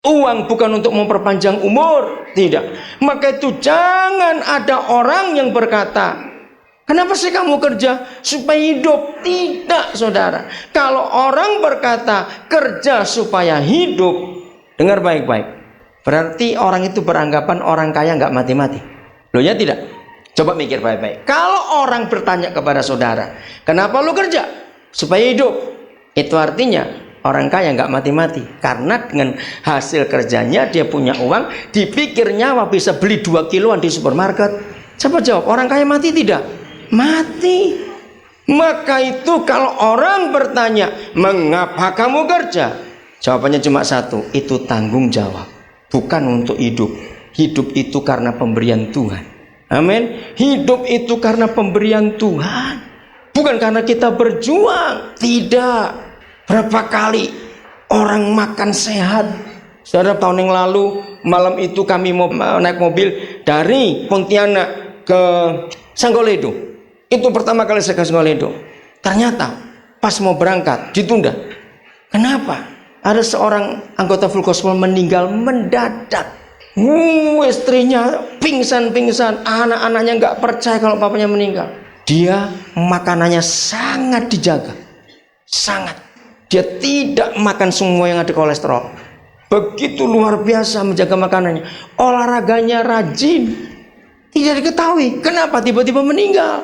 Uang bukan untuk memperpanjang umur, tidak. Maka itu jangan ada orang yang berkata, kenapa sih kamu kerja? Supaya hidup. Tidak, saudara. Kalau orang berkata kerja supaya hidup, dengar baik-baik, berarti orang itu beranggapan orang kaya nggak mati-mati. Loh ya tidak? Coba mikir baik-baik. Kalau orang bertanya kepada saudara, kenapa lu kerja? Supaya hidup. Itu artinya orang kaya nggak mati-mati. Karena dengan hasil kerjanya dia punya uang, dipikir nyawa bisa beli 2 kiloan di supermarket. Coba jawab, orang kaya mati tidak? Mati. Maka itu kalau orang bertanya, mengapa kamu kerja? Jawabannya cuma satu, itu tanggung jawab. Bukan untuk hidup. Hidup itu karena pemberian Tuhan. Amin. Hidup itu karena pemberian Tuhan. Bukan karena kita berjuang. Tidak. Berapa kali orang makan sehat. Saudara, tahun yang lalu malam itu kami mau naik mobil dari Pontianak ke Sanggoledo. Itu pertama kali saya ke Sanggoledo. Ternyata pas mau berangkat ditunda. Kenapa? Ada seorang anggota full gospel meninggal mendadak. Istrinya pingsan-pingsan, anak-anaknya nggak percaya kalau papanya meninggal. Dia makanannya sangat dijaga, sangat. Dia tidak makan semua yang ada kolesterol. Begitu luar biasa menjaga makanannya. Olahraganya rajin. Tidak diketahui kenapa tiba-tiba meninggal.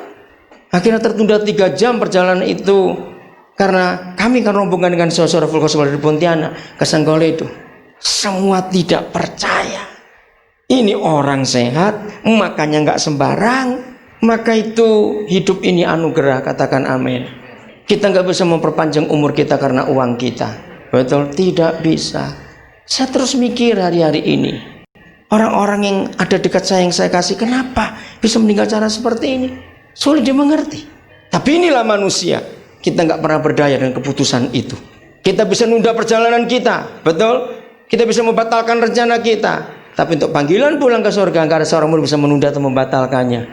Akhirnya tertunda 3 jam perjalanan itu, karena kami kan rombongan dengan saudara full gospel dari Pontianak ke Sanggoledo. Semua tidak percaya. Ini orang sehat, makannya nggak sembarang. Maka itu hidup ini anugerah, katakan amin. Kita nggak bisa memperpanjang umur kita karena uang kita. Betul? Tidak bisa. Saya terus mikir hari-hari ini, orang-orang yang ada dekat saya yang saya kasih, kenapa bisa meninggal cara seperti ini? Sulit dimengerti. Tapi inilah manusia. Kita nggak pernah berdaya dengan keputusan itu. Kita bisa nunda perjalanan kita, betul? Kita bisa membatalkan rencana kita. Tapi untuk panggilan pulang ke surga, nggak ada seorang pun bisa menunda atau membatalkannya.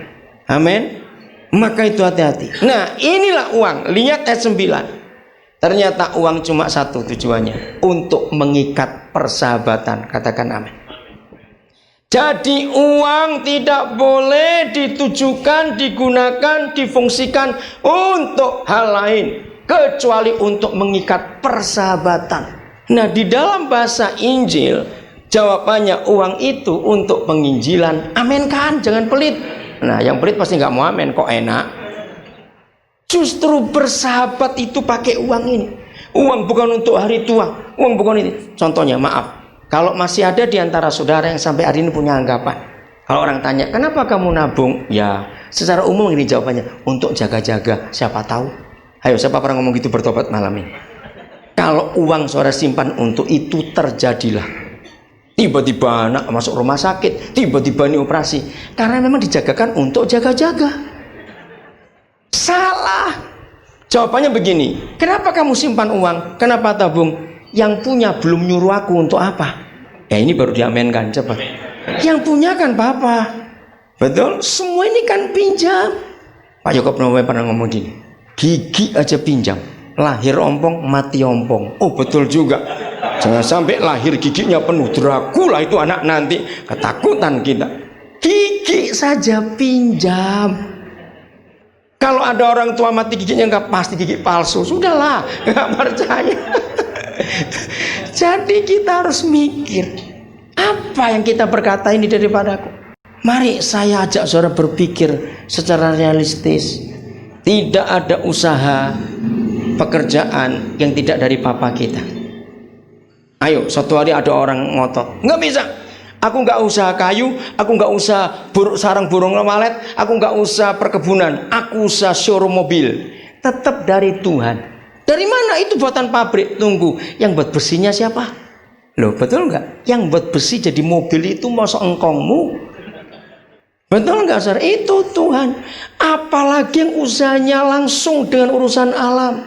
Amin. Maka itu hati-hati. Nah, inilah uang. Lihat ayat 9. Ternyata uang cuma satu tujuannya, untuk mengikat persahabatan. Katakan amin. Jadi uang tidak boleh ditujukan, digunakan, difungsikan untuk hal lain kecuali untuk mengikat persahabatan. Nah, di dalam bahasa Injil jawabannya uang itu untuk penginjilan. Amin kan? Jangan pelit. Nah, yang pelit pasti nggak mau amin. Kok enak? Justru bersahabat itu pakai uang ini. Uang bukan untuk hari tua. Uang bukan ini. Contohnya, maaf, kalau masih ada di antara saudara yang sampai hari ini punya anggapan. Kalau orang tanya, kenapa kamu nabung? Ya, secara umum ini jawabannya, untuk jaga-jaga. Siapa tahu? Ayo, siapa pernah ngomong gitu bertobat malam ini? Kalau uang saudara simpan untuk itu, terjadilah tiba-tiba anak masuk rumah sakit, tiba-tiba ini operasi, karena memang dijagakan untuk jaga-jaga. Salah. Jawabannya begini, kenapa kamu simpan uang? Kenapa tabung? Yang punya belum nyuruh aku untuk apa? Ya ini baru diamenkan, coba. Yang punya kan Bapak. Betul? Semua ini kan pinjam. Pak Yoko Purnomo pernah ngomong gini, gigi aja pinjam, lahir ompong, mati ompong. Oh betul juga. Jangan sampai lahir giginya penuh Dracula, itu anak nanti ketakutan kita. Gigi saja pinjam. Kalau ada orang tua mati giginya nggak pasti gigi palsu, sudahlah, nggak percaya. Jadi kita harus mikir, apa yang kita berkata ini daripadaku. Mari saya ajak saudara berpikir secara realistis. Tidak ada usaha pekerjaan yang tidak dari papa kita. Ayo, suatu hari ada orang ngotot, nggak bisa. Aku nggak usaha kayu, aku nggak usah sarang burung walet, aku nggak usah perkebunan, aku usaha showroom mobil. Tetap dari Tuhan. Dari mana itu buatan pabrik? Tunggu, yang buat besinya siapa? Loh, betul nggak? Yang buat besi jadi mobil itu masa engkongmu? Betul nggak, saudara? Itu Tuhan. Apalagi yang usahanya langsung dengan urusan alam.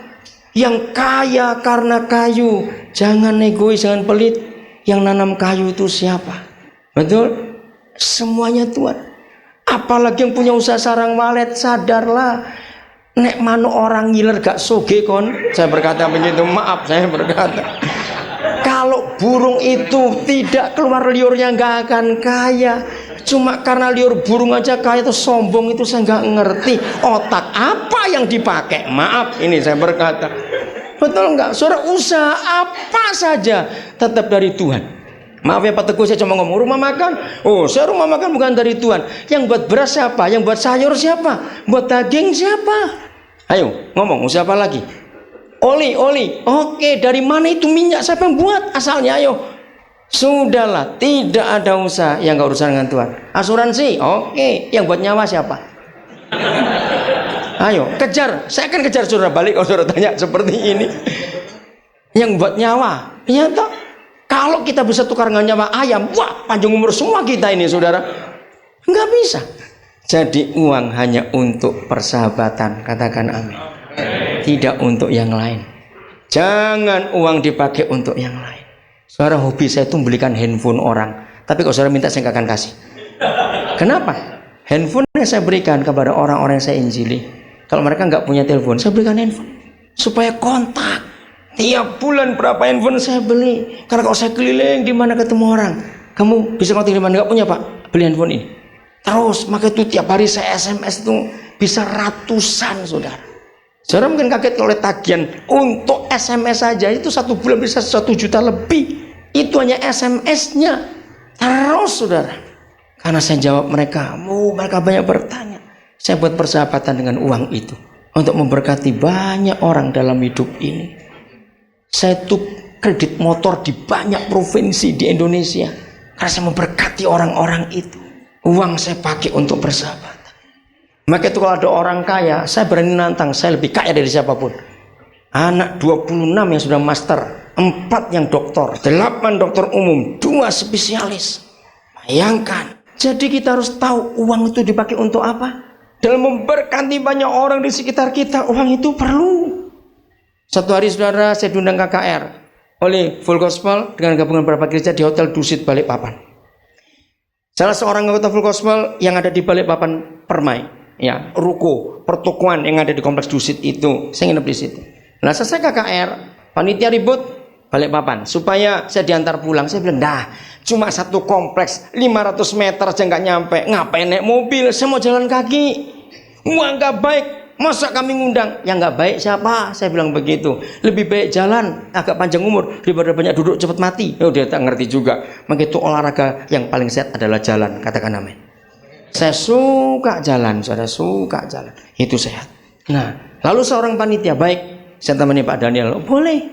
Yang kaya karena kayu, jangan egois, jangan pelit. Yang nanam kayu itu siapa? Betul? Semuanya Tuhan. Apalagi yang punya usaha sarang walet, sadarlah. Nek manu orang ngiler gak soge kon. Saya berkata begitu, maaf saya berkata. Kalau Kalau burung itu tidak keluar liurnya nggak akan kaya. Cuma karena liur burung aja kaya itu sombong, itu saya nggak ngerti otak apa yang dipakai. Maaf, ini saya berkata, betul nggak? Saudara, usaha apa saja tetap dari Tuhan. Maaf ya Pak Teguh, saya cuma ngomong rumah makan. Oh, saya rumah makan bukan dari Tuhan. Yang buat beras siapa? Yang buat sayur siapa? Buat daging siapa? Ayo ngomong, usaha apa lagi? Oli. Oke, dari mana itu minyak? Siapa yang buat asalnya? Ayo. Sudahlah, tidak ada usaha yang gak urusan dengan Tuhan. Asuransi, oke. Yang buat nyawa siapa? Ayo, kejar. Saya akan kejar saudara balik kalau saudara tanya seperti ini. Yang buat nyawa, ya toh? Kalau kita bisa tukar dengan nyawa ayam, wah, panjang umur semua kita ini, saudara. Nggak bisa. Jadi uang hanya untuk persahabatan, katakan amin. Tidak untuk yang lain. Jangan uang dipakai untuk yang lain. Saudara, hobi saya itu belikan handphone orang, tapi kalau saudara minta saya nggak akan kasih. Kenapa? Handphone yang saya berikan kepada orang-orang yang saya injili, kalau mereka nggak punya telepon, saya berikan handphone supaya kontak. Tiap bulan berapa handphone saya beli, karena kalau saya keliling di mana ketemu orang, kamu bisa kontak di mana, nggak punya Pak, beli handphone ini. Terus maka itu tiap hari saya SMS itu bisa ratusan, saudara. Saudara mungkin kaget oleh tagihan untuk SMS saja itu 1 bulan bisa 1 juta lebih. Itu hanya SMS-nya. Terus saudara, karena saya jawab mereka, mereka banyak bertanya. Saya buat persahabatan dengan uang itu untuk memberkati banyak orang dalam hidup ini. Saya tuh kredit motor di banyak provinsi di Indonesia karena saya memberkati orang-orang itu. Uang saya pakai untuk bersahabatan. Maka itu kalau ada orang kaya, saya berani nantang, saya lebih kaya dari siapapun. Anak 26 yang sudah master, 4 yang doktor, 8 dokter umum, 2 spesialis. Bayangkan. Jadi kita harus tahu uang itu dipakai untuk apa. Dalam memberkati banyak orang di sekitar kita, uang itu perlu. Satu hari saudara, saya diundang KKR oleh Full Gospel dengan gabungan beberapa gereja di Hotel Dusit Balikpapan. Salah seorang anggota Full Gospel yang ada di Balikpapan Permai, ya, ruko pertokoan yang ada di kompleks Dusit itu, saya nginep di situ. Nah, selesai KKR, panitia ribut Balikpapan supaya saya diantar pulang. Saya bilang, dah, cuma satu kompleks 500 meter aja nggak nyampe, ngapain naik mobil? Saya mau jalan kaki. Wah, nggak baik. Masa kami ngundang? Yang nggak baik siapa? Saya bilang begitu. Lebih baik jalan agak panjang umur daripada banyak duduk cepat mati. Oh, dia tak ngerti juga. Maka itu olahraga yang paling sehat adalah jalan. Katakan amin. Saya suka jalan, saudara, suka jalan. Itu sehat. Nah, lalu seorang panitia, baik, saya temani Pak Daniel. Oh, boleh.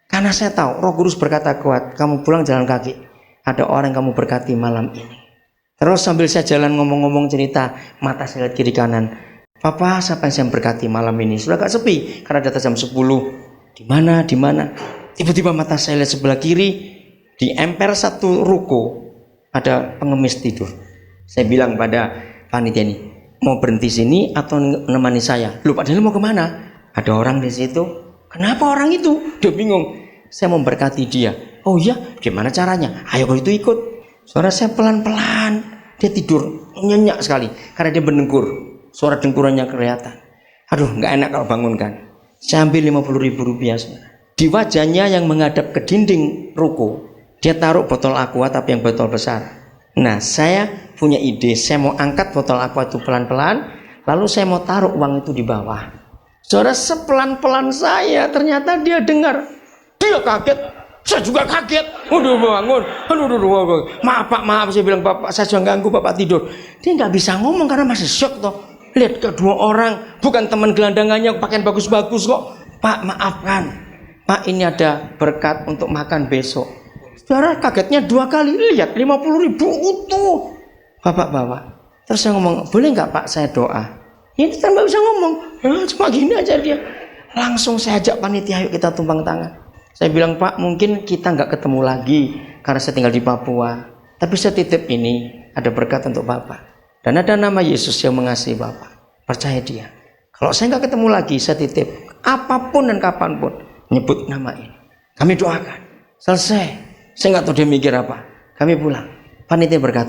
Karena saya tahu Roh Kudus berkata kuat, kamu pulang jalan kaki. Ada orang yang kamu berkati malam ini. Terus sambil saya jalan ngomong-ngomong cerita, mata saya lihat kiri kanan. Papa, siapa yang saya berkati malam ini? Sudah agak sepi karena data jam 10. Di mana? Tiba-tiba mata saya lihat sebelah kiri, di emper satu ruko ada pengemis tidur. Saya bilang pada panitia ini, mau berhenti sini atau menemani saya? Lu Pak Daniel mau kemana? Ada orang di situ. Kenapa orang itu? Dia bingung. Saya mau memberkati dia. Oh iya, gimana caranya? Ayo kalau itu ikut. Suara saya pelan-pelan. Dia tidur nyenyak sekali karena dia berdengkur. Suara dengkurannya kelihatan. Aduh, nggak enak kalau bangunkan. Saya ambil 50.000 rupiah. Di wajahnya yang menghadap ke dinding ruko, dia taruh botol aqua tapi yang botol besar. Nah, saya punya ide. Saya mau angkat botol aqua itu pelan-pelan, lalu saya mau taruh uang itu di bawah. Saudara, sepelan-pelan saya, ternyata dia dengar. Dia kaget. Saya juga kaget. Waduh, bangun. Aduh. Maaf Pak, maaf. Saya bilang, Bapak, saya sudah ganggu Bapak tidur. Dia nggak bisa ngomong karena masih syok toh. Lihat kedua orang, bukan teman gelandangannya, pakaian bagus-bagus kok. Pak, maafkan. Pak, ini ada berkat untuk makan besok. Saudara, kagetnya 2 kali. Lihat, 50.000 utuh. Bapak bawa. Terus saya ngomong, boleh nggak Pak saya doa? Ini kan nggak bisa ngomong. Cuma gini aja dia. Langsung saya ajak panitia, ayo kita tumpang tangan. Saya bilang, Pak, mungkin kita nggak ketemu lagi karena saya tinggal di Papua. Tapi saya titip ini, ada berkat untuk Bapak. Dan ada nama Yesus yang mengasihi Bapak. Percaya dia. Kalau saya nggak ketemu lagi, saya titip. Apapun dan kapanpun, nyebut nama ini. Kami doakan. Selesai. Saya nggak tahu dia mikir apa. Kami pulang. Panitia berkata,